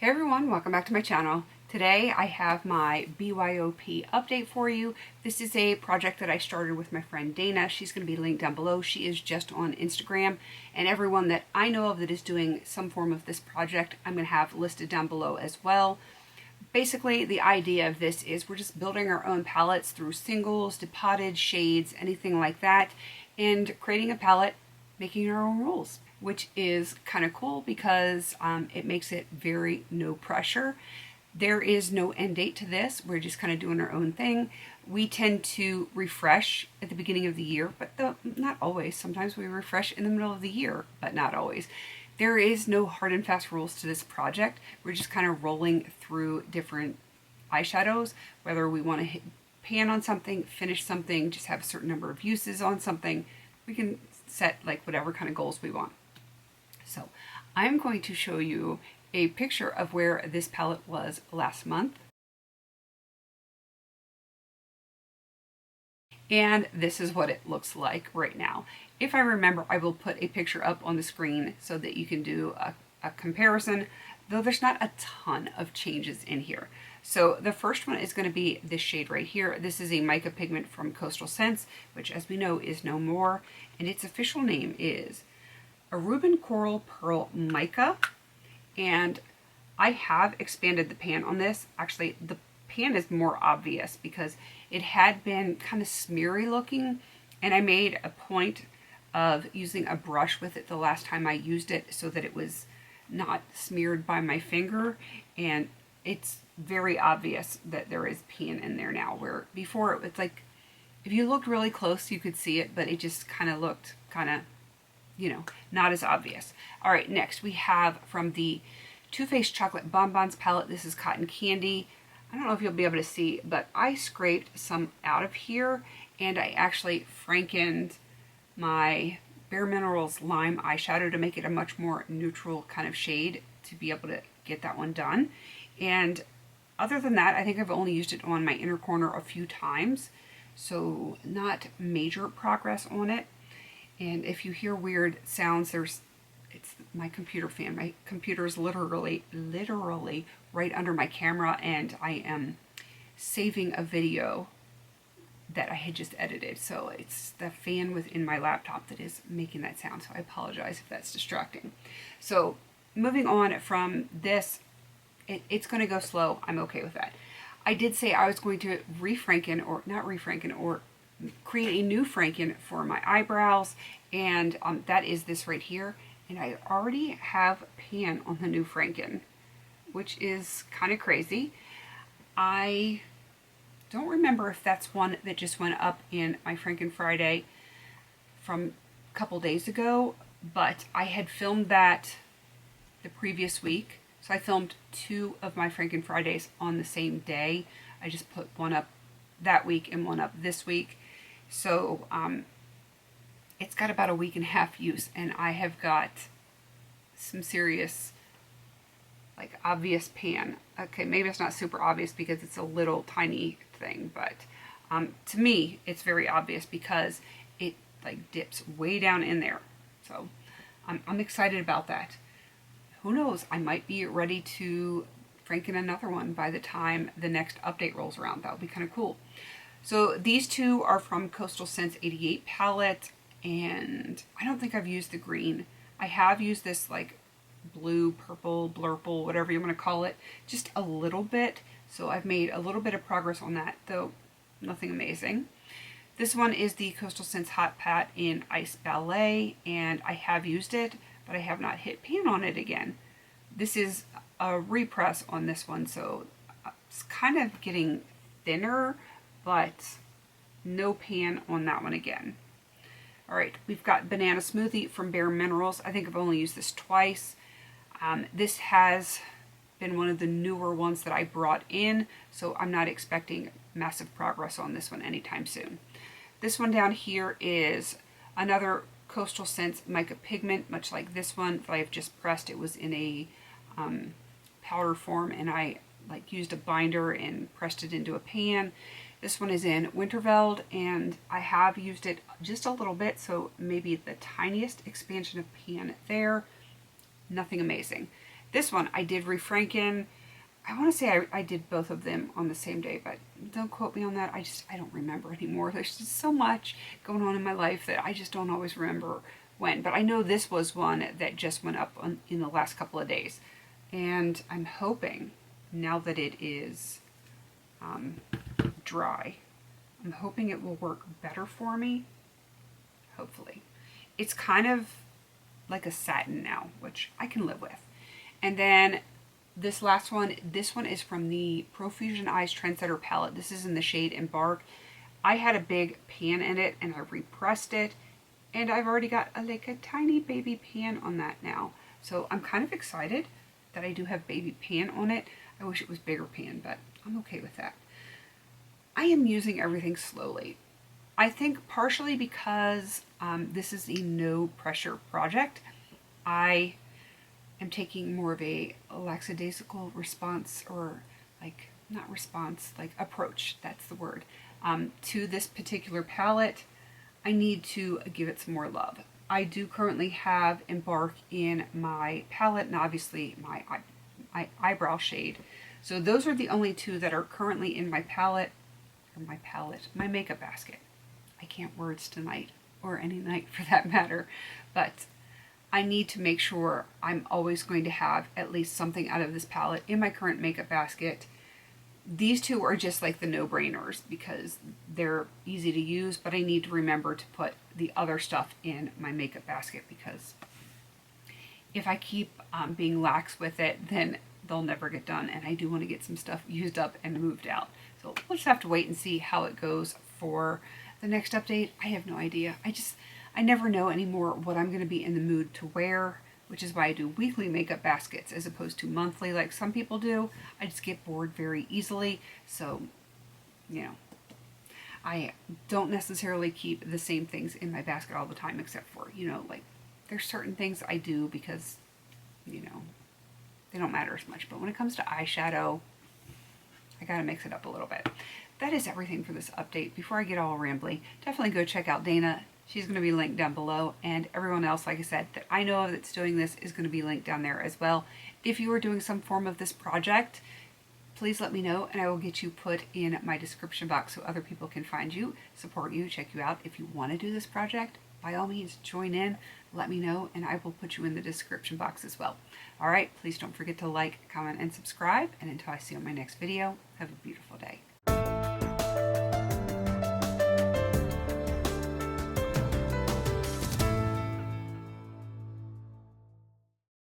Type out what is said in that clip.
Hey everyone, welcome back to my channel. Today I have my BYOP update for you. This is a project that I started with my friend Dana. She's going to be linked down below. She is just on Instagram, and everyone that I know of that is doing some form of this project I'm going to have listed down below as well. Basically, the idea of this is we're just building our own palettes through singles, depotted, shades, anything like that, and creating a palette, making our own rules, which is kind of cool because it makes it very no pressure. There is no end date to this. We're just kind of doing our own thing. We tend to refresh at the beginning of the year, but not always. Sometimes we refresh in the middle of the year, but not always. There is no hard and fast rules to this project. We're just kind of rolling through different eyeshadows, whether we want to pan on something, finish something, just have a certain number of uses on something. We can set like whatever kind of goals we want. So I'm going to show you a picture of where this palette was last month. And this is what it looks like right now. If I remember, I will put a picture up on the screen so that you can do a comparison, though there's not a ton of changes in here. So the first one is going to be this shade right here. This is a mica pigment from Coastal Scents, which as we know is no more, and its official name is a Reuben Coral Pearl Mica. And I have expanded the pan on this. Actually, the pan is more obvious because it had been kind of smeary looking, and I made a point of using a brush with it the last time I used it so that it was not smeared by my finger, and it's very obvious that there is pan in there now, where before it was like, if you looked really close you could see it, but it just kind of looked not as obvious. All right, next we have from the Too Faced Chocolate Bonbons palette. This is Cotton Candy. I don't know if you'll be able to see, but I scraped some out of here, and I actually frankened my Bare Minerals Lime eyeshadow to make it a much more neutral kind of shade to be able to get that one done. And other than that, I think I've only used it on my inner corner a few times, so not major progress on it. And if you hear weird sounds, it's my computer fan. My computer is literally right under my camera, and I am saving a video that I had just edited. So it's the fan within my laptop that is making that sound. So I apologize if that's distracting. So moving on from this, it's going to go slow. I'm okay with that. I did say I was going to create a new Franken for my eyebrows, and that is this right here. And I already have pan on the new Franken, which is kind of crazy. I don't remember if that's one that just went up in my Franken Friday from a couple days ago, but I had filmed that the previous week. So I filmed 2 of my Franken Fridays on the same day. I just put one up that week and one up this week. So it's got about a week and a half use, and I have got some serious, like, obvious pan. Okay, maybe it's not super obvious because it's a little tiny thing, but to me it's very obvious because it like dips way down in there. So I'm excited about that. Who knows, I might be ready to Franken another one by the time the next update rolls around. That would be kind of cool. So these 2 are from Coastal Scents 88 palette, and I don't think I've used the green. I have used this like blue, purple, blurple, whatever you want to call it, just a little bit. So I've made a little bit of progress on that, though nothing amazing. This one is the Coastal Scents Hot Pat in Ice Ballet, and I have used it, but I have not hit pan on it again. This is a repress on this one, so it's kind of getting thinner, but no pan on that one again. All right, we've got Banana Smoothie from Bare Minerals. I think I've only used this twice. This has been one of the newer ones that I brought in, so I'm not expecting massive progress on this one anytime soon. This one down here is another Coastal Scents Mica Pigment, much like this one that I've just pressed. It was in a powder form, and I used a binder and pressed it into a pan. This one is in Winterveld, and I have used it just a little bit, so maybe the tiniest expansion of pan there. Nothing amazing. This one I did refranken. I want to say I did both of them on the same day, but don't quote me on that. I don't remember anymore. There's just so much going on in my life that I just don't always remember when. But I know this was one that just went up in the last couple of days. And I'm hoping, now that it is dry, I'm hoping it will work better for me. Hopefully. It's kind of like a satin now, which I can live with. And then this last one, this one is from the Profusion Eyes Trendsetter palette. This is in the shade Embark. I had a big pan in it and I repressed it, and I've already got like a tiny baby pan on that now. So I'm kind of excited that I do have baby pan on it. I wish it was bigger pan, but I'm okay with that. I am using everything slowly. I think partially because this is a no pressure project. I am taking more of a lackadaisical response, or like, not response, like approach, that's the word, to this particular palette. I need to give it some more love. I do currently have Embark in my palette, and obviously my eyebrow shade. So those are the only two that are currently in my palette, my makeup basket. I can't words tonight, or any night for that matter, but I need to make sure I'm always going to have at least something out of this palette in my current makeup basket. These two are just like the no-brainers because they're easy to use, but I need to remember to put the other stuff in my makeup basket, because if I keep being lax with it, then they'll never get done, and I do want to get some stuff used up and moved out. So we'll just have to wait and see how it goes for the next update. I have no idea. I never know anymore what I'm going to be in the mood to wear, which is why I do weekly makeup baskets as opposed to monthly like some people do. I just get bored very easily, so, you know, I don't necessarily keep the same things in my basket all the time, except for, you know, like, there's certain things I do because, you know, they don't matter as much. But when it comes to eyeshadow, I gotta mix it up a little bit. That is everything for this update. Before I get all rambly, definitely go check out Dana. She's going to be linked down below, and everyone else, like I said, that I know of that's doing this is going to be linked down there as well. If you are doing some form of this project, please let me know, and I will get you put in my description box so other people can find you, support you, check you out. If you want to do this project, by all means, join in, let me know, and I will put you in the description box as well. All right, please don't forget to like, comment, and subscribe, and until I see you on my next video, have a beautiful day.